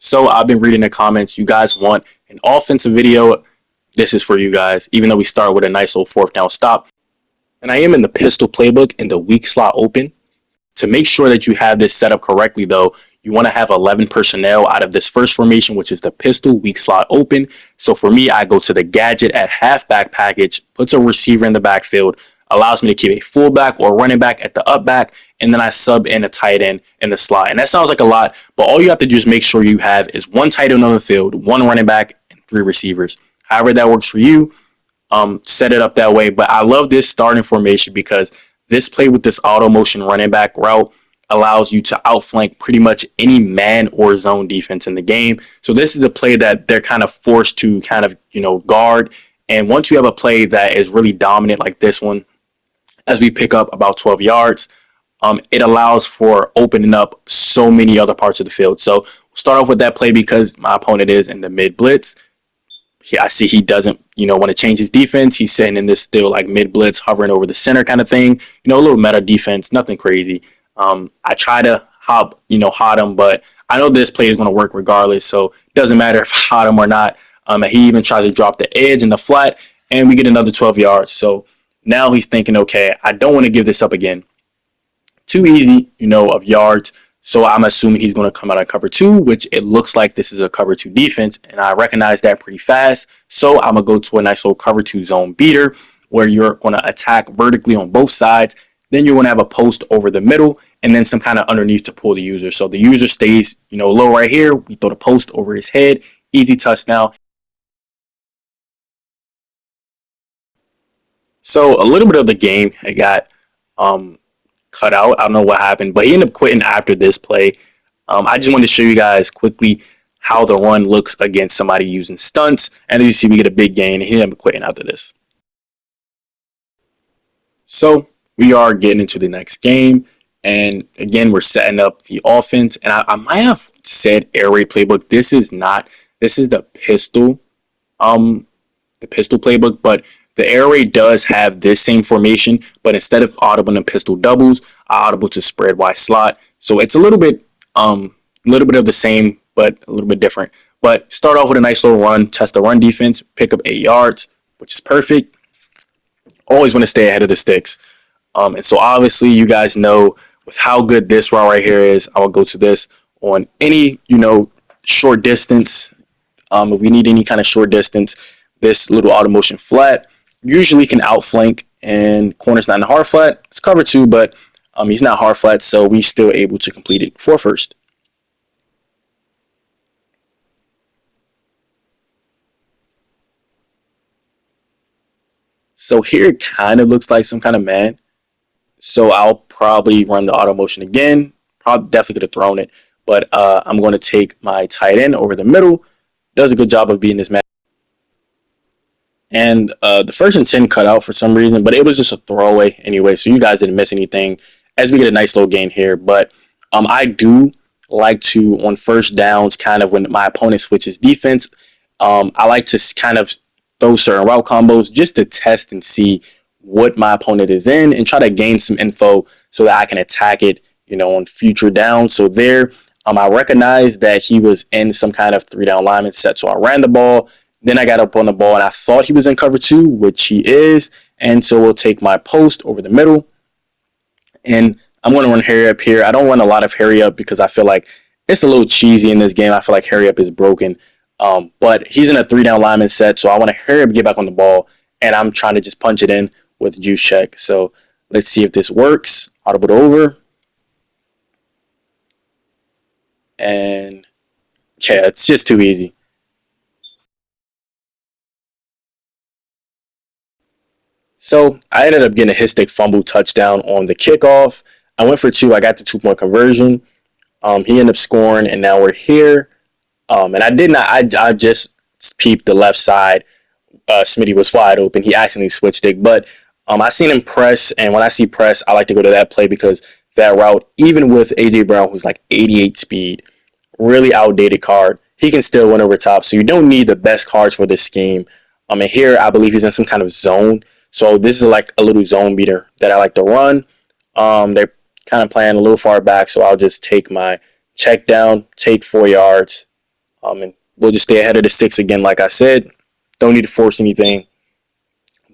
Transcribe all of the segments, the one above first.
So I've been reading the comments. You guys want an offensive video. This is for you guys, even though we start with a nice little fourth down stop. And I am in the pistol playbook in the weak slot open. To make sure that you have this set up correctly, though, you want to have 11 personnel out of this first formation, which is the pistol weak slot open. So for me, I go to the gadget at halfback package, puts a receiver in the backfield, allows me to keep a fullback or running back at the up back, and then I sub in a tight end in the slot. And that sounds like a lot, but all you have to do is make sure you have is one tight end on the field, one running back, and 3 receivers. However that works for you, set it up that way. But I love this starting formation because this play with this auto motion running back route allows you to outflank pretty much any man or zone defense in the game. So this is a play that they're kind of forced to kind of, guard. And once you have a play that is really dominant like this one, as we pick up about 12 yards, it allows for opening up so many other parts of the field. So we'll start off with that play because my opponent is in the mid blitz. I see he doesn't, want to change his defense. He's sitting in this still like mid blitz, hovering over the center kind of thing. A little meta defense, nothing crazy. I try to hot him, but I know this play is going to work regardless. So it doesn't matter if I hot him or not. He even tries to drop the edge in the flat, and we get another 12 yards. So now he's thinking, okay, I don't want to give this up again. Too easy, of yards. So I'm assuming he's going to come out of cover 2, which it looks like this is a cover 2 defense, and I recognize that pretty fast. So I'm going to go to a nice little cover 2 zone beater where you're going to attack vertically on both sides. Then you're going to have a post over the middle and then some kind of underneath to pull the user. So the user stays, low right here. We throw the post over his head. Easy touchdown. So a little bit of the game, it got cut out. I don't know what happened, but he ended up quitting after this play. I just wanted to show you guys quickly how the run looks against somebody using stunts. And as you see, we get a big gain, and he ended up quitting after this. So we are getting into the next game. And again, we're setting up the offense. And I might have said air raid playbook. This is the pistol playbook, but the air raid does have this same formation, but instead of audible and pistol doubles, I audible to spread wide slot. So it's a little bit of the same, but a little bit different. But start off with a nice little run, test the run defense, pick up 8 yards, which is perfect. Always want to stay ahead of the sticks. And so obviously you guys know with how good this route right here is, I will go to this on any, short distance. If we need any kind of short distance, this little auto motion flat usually can outflank, and corner's not in the hard flat. It's cover 2, but he's not hard flat, so we still able to complete it for first. So here it kind of looks like some kind of man. So I'll probably run the auto motion again. Probably definitely could have thrown it, but I'm going to take my tight end over the middle. Does a good job of being this man. And the 1st and 10 cut out for some reason, but it was just a throwaway anyway, so you guys didn't miss anything as we get a nice little gain here. But I do like to, on first downs, kind of when my opponent switches defense, I like to kind of throw certain route combos just to test and see what my opponent is in and try to gain some info so that I can attack it, on future downs. So there, I recognized that he was in some kind of 3-down lineman set, so I ran the ball. Then I got up on the ball, and I thought he was in cover 2, which he is. And so we'll take my post over the middle. And I'm going to run hurry up here. I don't run a lot of hurry up because I feel like it's a little cheesy in this game. I feel like hurry up is broken. But he's in a 3-down lineman set, so I want to hurry up, get back on the ball. And I'm trying to just punch it in with juice check. So let's see if this works. Audible over. And yeah, it's just too easy. So I ended up getting a hit stick fumble touchdown on the kickoff. I went for 2. I got the 2-point conversion. He ended up scoring, and now we're here. And I just peeped the left side. Smitty was wide open. He accidentally switched it. But I seen him press, and when I see press, I like to go to that play because that route, even with A.J. Brown, who's like 88 speed, really outdated card, he can still win over top. So you don't need the best cards for this scheme. And here, I believe he's in some kind of zone. So this is like a little zone beater that I like to run. They're kind of playing a little far back, so I'll just take my check down, take 4 yards, And we'll just stay ahead of the six again, like I said. Don't need to force anything.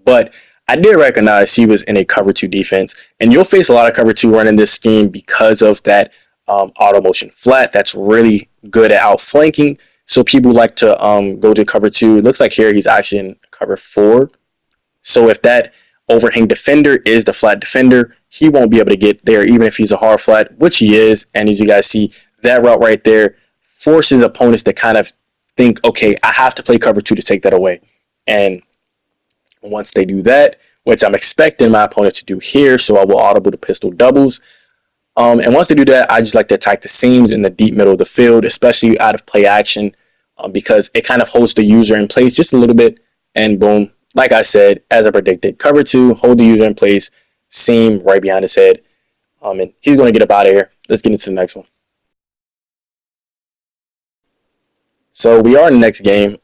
But I did recognize he was in a cover two defense, and you'll face a lot of cover two running this scheme because of that auto motion flat. That's really good at outflanking. So people like to go to cover two. It looks like here he's actually in cover four. So if that overhang defender is the flat defender, he won't be able to get there even if he's a hard flat, which he is. And as you guys see, that route right there forces opponents to kind of think, okay, I have to play cover two to take that away. And once they do that, which I'm expecting my opponent to do here, so I will audible the pistol doubles. And once they do that, I just like to attack the seams in the deep middle of the field, especially out of play action, because it kind of holds the user in place just a little bit, and boom, like I said, as I predicted, cover two, hold the user in place, seam right behind his head, and he's going to get up out of here. Let's get into the next one. So we are in the next game,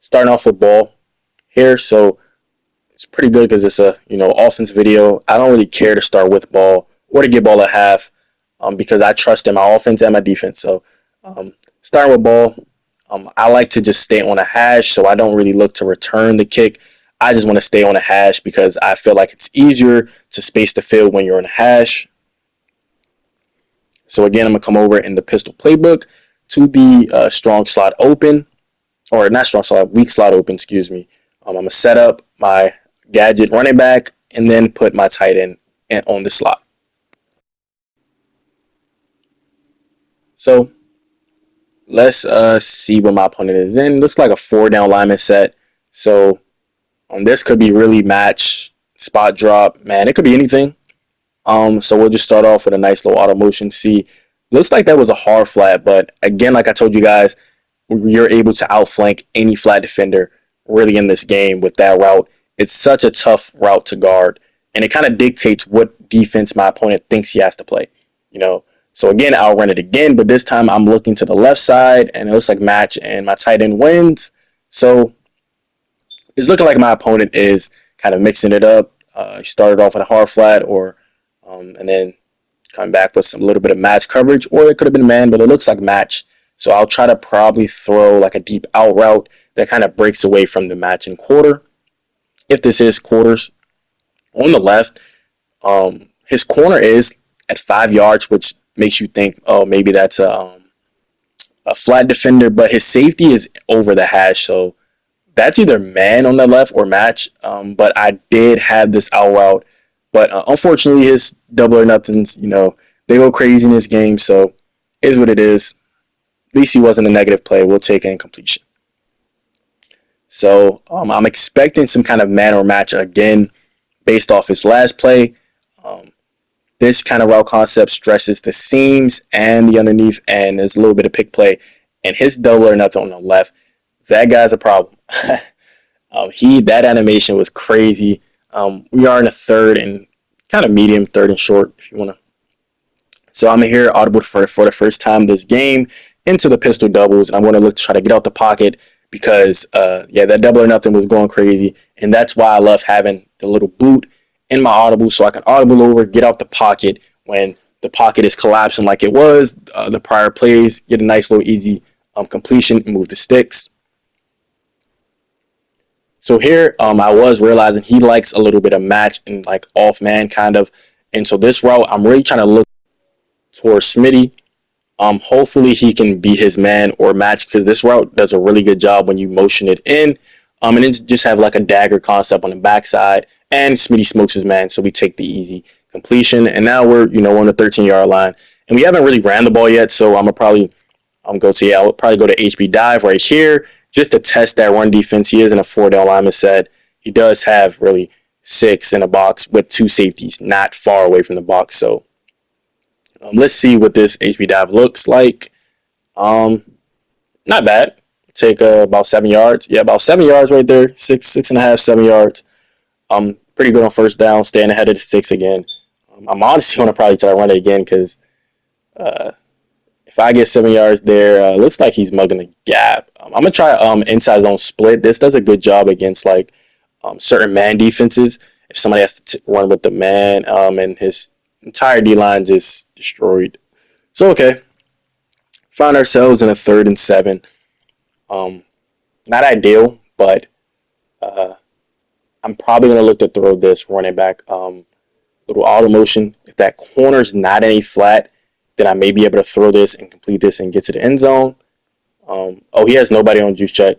starting off with ball here. So it's pretty good because it's a offense video. I don't really care to start with ball or to get ball at half because I trust in my offense and my defense. So starting with ball, I like to just stay on a hash, so I don't really look to return the kick. I just want to stay on a hash because I feel like it's easier to space the field when you're on a hash. So again, I'm going to come over in the pistol playbook to the strong slot open, or not strong slot, weak slot open, excuse me. I'm going to set up my gadget running back and then put my tight end on the slot. So let's see what my opponent is in. Looks like a 4-down lineman set. So this could be really match, spot drop. Man, it could be anything. So we'll just start off with a nice little auto motion. See, looks like that was a hard flat, but again, like I told you guys, you're able to outflank any flat defender really in this game with that route. It's such a tough route to guard, and it kind of dictates what defense my opponent thinks he has to play. So again, I'll run it again, but this time I'm looking to the left side, and it looks like match, and my tight end wins. So it's looking like my opponent is kind of mixing it up. He started off with a hard flat, and then coming back with a little bit of match coverage, or it could have been man, but it looks like match. So I'll try to probably throw like a deep out route that kind of breaks away from the match and quarter. If this is quarters, on the left, his corner is at 5 yards, which makes you think, oh, maybe that's a flat defender, but his safety is over the hash. So that's either man on the left or match. But I did have this out route. But unfortunately, his double or nothings, they go crazy in this game. So it is what it is. At least he wasn't a negative play. We'll take an incompletion. So I'm expecting some kind of man or match again based off his last play. This kind of route concept stresses the seams and the underneath, and there's a little bit of pick play. And his double or nothing on the left, that guy's a problem. That animation was crazy. We are in a third and kind of medium, third and short, if you want to. So I'm here audible for the first time this game into the pistol doubles, and I'm going to look to try to get out the pocket because, that double or nothing was going crazy, and that's why I love having the little boot in my audible so I can audible over, get out the pocket when the pocket is collapsing like it was the prior plays, get a nice little easy completion and move the sticks. So here I was realizing he likes a little bit of match and like off man kind of, and so this route I'm really trying to look towards Smitty. Hopefully he can be his man or match because this route does a really good job when you motion it in. And then just have like a dagger concept on the backside, and Smitty smokes his man, so we take the easy completion. And now we're on the 13-yard line, and we haven't really ran the ball yet. So I'll probably go to HB dive right here just to test that run defense. He is in a 4-down lineman set. He does have really 6 in a box with 2 safeties, not far away from the box. So let's see what this HB dive looks like. Not bad. Take about 7 yards. Yeah, about 7 yards right there. 6.5, 7 yards. Pretty good on first down, staying ahead of the 6 again. I'm honestly going to probably try to run it again because if I get 7 yards there, looks like he's mugging the gap. I'm going to try inside zone split. This does a good job against like certain man defenses. If somebody has to run with the man and his entire D-line just destroyed. So, okay. Found ourselves in a 3rd and 7. Um, Not ideal, but uh, I'm probably going to look to throw this running back little auto motion. If that corner's not any flat, then I may be able to throw this and complete this and get to the end zone. Oh, he has nobody on juice check.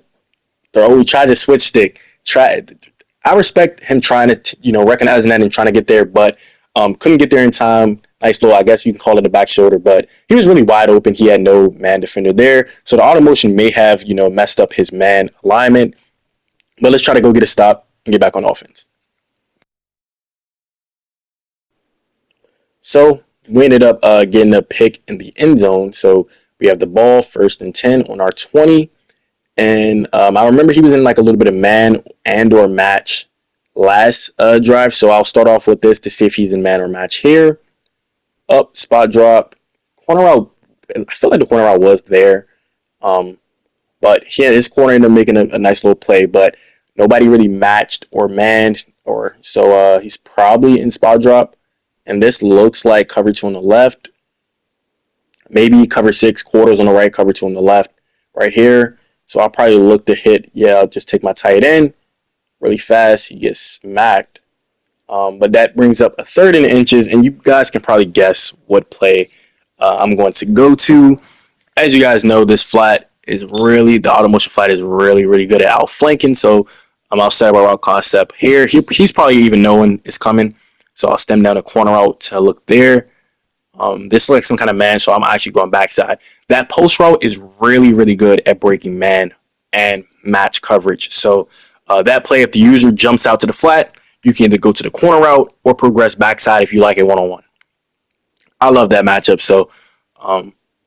Oh, he tried to switch stick. I respect him trying to, recognizing that and trying to get there, but couldn't get there in time. Nice little, I guess you can call it a back shoulder, but he was really wide open. He had no man defender there. So the auto motion may have, messed up his man alignment. But let's try to go get a stop and get back on offense. So we ended up getting a pick in the end zone. So we have the ball 1st and 10 on our 20. And I remember he was in like a little bit of man and or match last drive. So I'll start off with this to see if he's in man or match here. Up, spot drop, corner out. I feel like the corner out was there. But his corner ended up making a nice little play, but nobody really matched or manned, or so he's probably in spot drop. And this looks like cover 2 on the left. Maybe cover 6, quarters on the right, cover 2 on the left right here. So I'll probably look to hit, I'll just take my tight end really fast. He gets smacked. But that brings up a 3rd and inches, and you guys can probably guess what play I'm going to go to. As you guys know, this flat is really, the auto motion flat is really, really good at outflanking. So I'm outside of our route concept here. He's probably even knowing it's coming. So I'll stem down the corner out to look there. This looks like some kind of man, so I'm actually going backside. That post route is really, really good at breaking man and match coverage. So that play, if the user jumps out to the flat, you can either go to the corner route or progress backside if you like it one-on-one. I love that matchup, so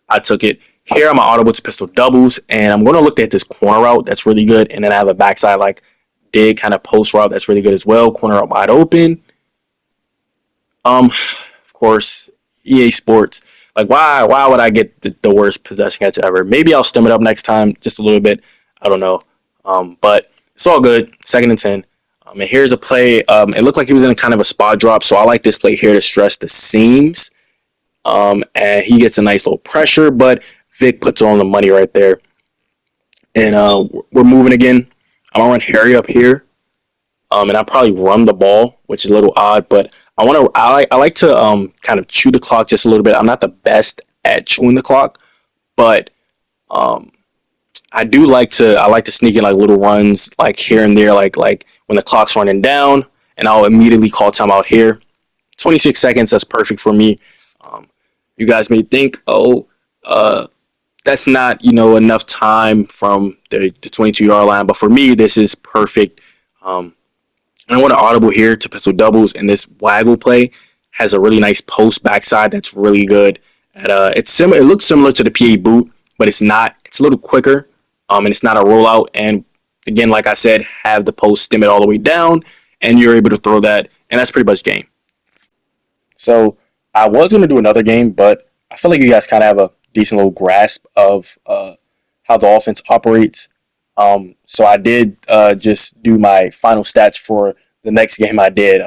I took it. Here I'm audible to pistol doubles, and I'm going to look at this corner route. That's really good, and then I have a backside like dig kind of post route that's really good as well. Corner route wide open. Of course, EA Sports. Like, why would I get the worst possession catch ever? Maybe I'll stem it up next time just a little bit. I don't know. But it's all good. 2nd and 10. And here's a play. It looked like he was in a kind of a spot drop, so I like this play here to stress the seams. And he gets a nice little pressure, but Vic puts on the money right there. And we're moving again. I'm gonna run Harry up here, and I'll probably run the ball, which is a little odd, but I like to kind of chew the clock just a little bit. I'm not the best at chewing the clock, but I like to sneak in like little runs like here and there, like when the clock's running down, and I'll immediately call timeout here. 26 seconds, that's perfect for me. You guys may think, that's not enough time from the 22-yard line, but for me this is perfect. And I want to audible here to pistol doubles, and this waggle play has a really nice post backside that's really good. It looks similar to the PA boot, but it's not. It's a little quicker, and it's not a rollout. And again, like I said, have the post stem it all the way down, and you're able to throw that, and that's pretty much game. So I was going to do another game, but I feel like you guys kind of have a decent little grasp of how the offense operates. So I did just do my final stats for the next game I did.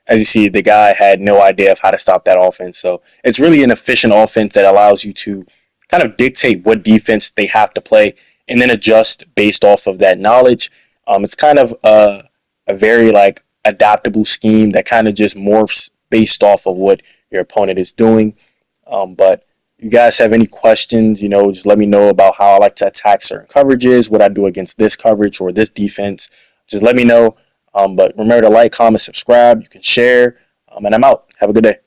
As you see, the guy had no idea of how to stop that offense. So it's really an efficient offense that allows you to kind of dictate what defense they have to play and then adjust based off of that knowledge. It's kind of a very like adaptable scheme that kind of just morphs based off of what your opponent is doing. But you guys have any questions, just let me know about how I like to attack certain coverages, what I do against this coverage or this defense. Just let me know. But remember to like, comment, subscribe. You can share. And I'm out. Have a good day.